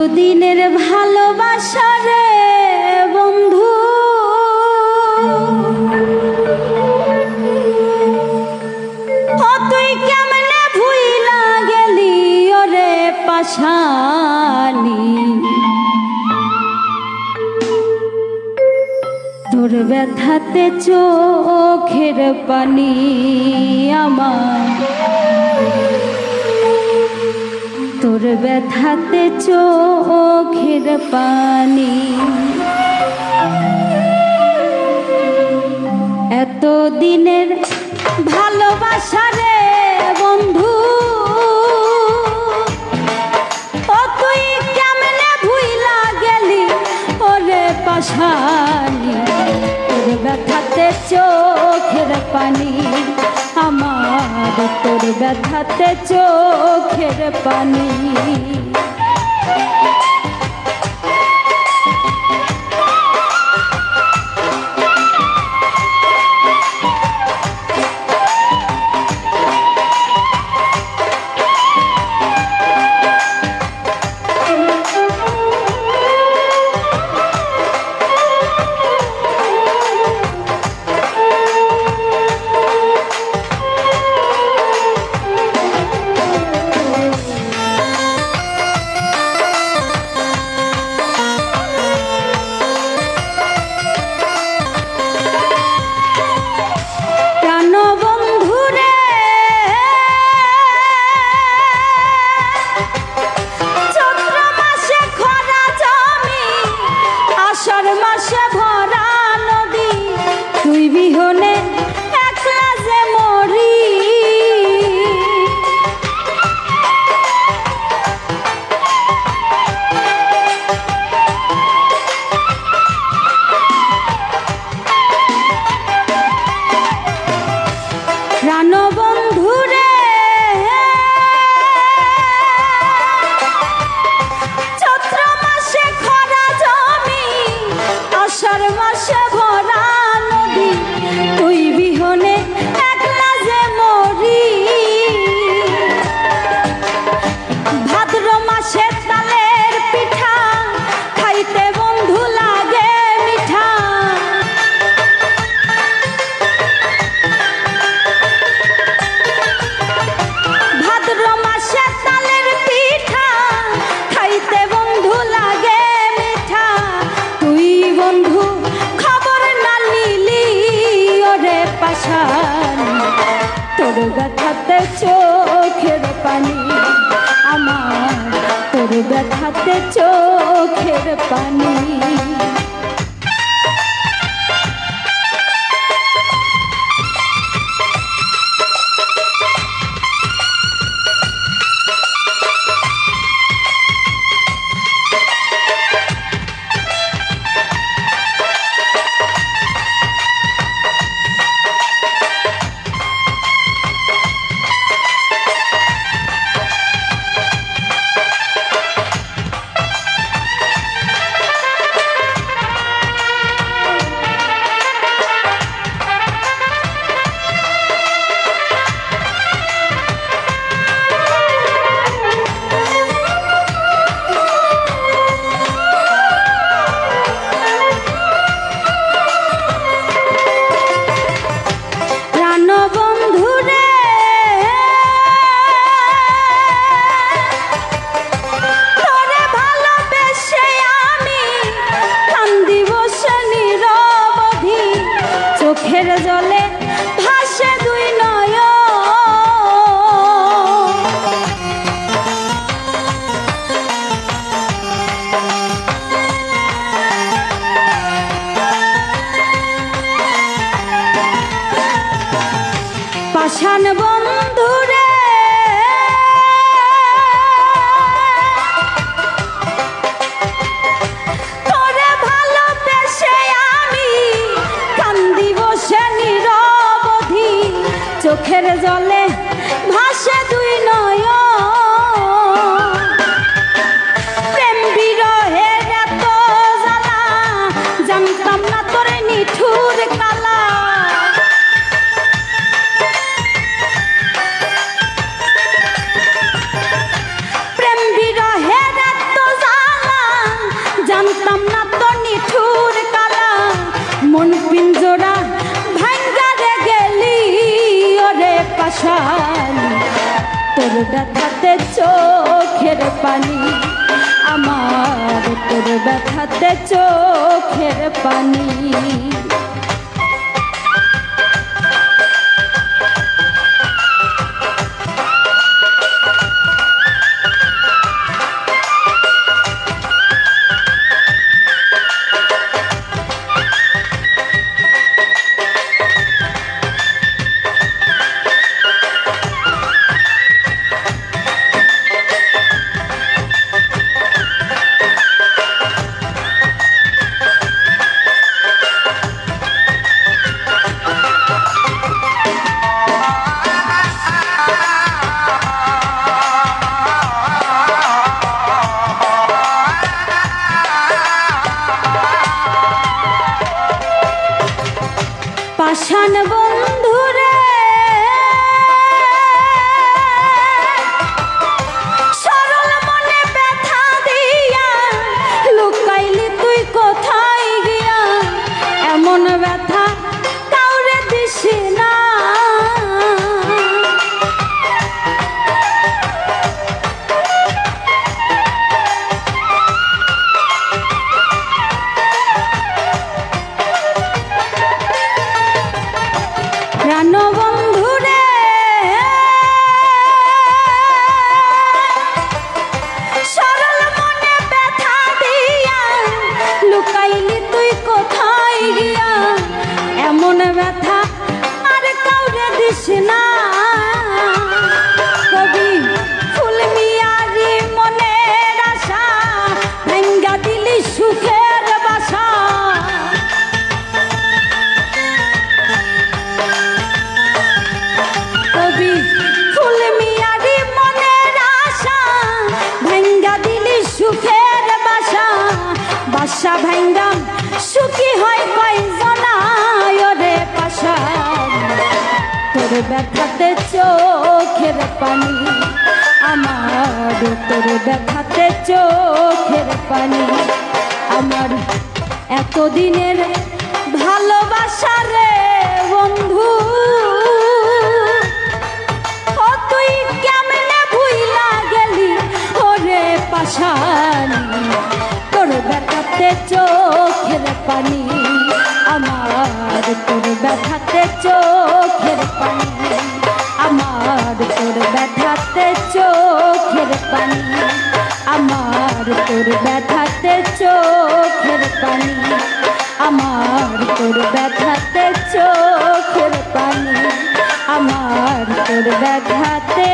দিনের ভালোবাসা রে বন্ধু, ও তুই কেমনে ভুইলা গেলি ওরে পাশানি। তোর ব্যথাতে চোখের পানি আমার, তোর ব্যথাতে চোখের পানি। এত দিনের ভালোবাসা রে বন্ধু, ও তুই কেমনে ভুইলা গেলি ওরে পাশানি। তোর ব্যথাতে চোখের পানি আমার, তোর ব্যথাতে চোখের পানি। মাসে ভরা নদী, তুই বিহনে একলা যে মরি। প্রাণবন্ধু রে চৈত্র মাসে খরা জমি, আষাঢ় মাসে ভরা নদী, তুই বিহনে একলা যে মরি। ভাদ্র মাসে তালের পিঠা খাইতে বন্ধু লাগে মিঠা। ভাদ্র মাসে তালের পিঠা খাইতে বন্ধু লাগে মিঠা। তুই বন্ধু খবর না নিলি ওরে পাশানি। তোর ব্যথাতে চোখের পানি আমার, তোর ব্যথাতে চোখের পানি। ব্যথাতে চোখের পানি, আমার তোর ব্যথাতে চোখের পানি। পাষাণ বন্ধুরে সরল মনে ব্যথা দিয়া লুকাইলি তুই কোথায় গিয়া, এমন ব্যথা কাউরে দিস না। বন্ধুরে সরল মনে ব্যথা দিয়া লুকাইলি তুই কোথায় গিয়া, এমন ব্যথা আর কাউরে দিস না। কবি ফুল মিয়ারি মনের আশা ভাঙ্গা দিলি সুখের বাসা। কবি ফুল মিয়ারি মনের আশা ভাঙ্গা দিলি সুখের বাসা। বাসা ভাঙ্গা সুখী হয় কয়জনা রে পাশা, তোর ব্যথাতে চোখের পানি, আমার তোর ব্যথাতে চোখের পানি। আমার এতদিনের ভালোবাসা রে বন্ধু, ও তুই কেমনে ভুইলা গেলি ওরে পাশানি, তোর ব্যথাতে চোখের পানি, আমার তোর ব্যথাতে চোখের পানি, আমার তোর ব্যথাতে চোখের পানি, আমার তোর ব্যথাতে চোখের পানি, আমার তোর ব্যথাতে চোখের পানি, আমার তোর ব্যথাতে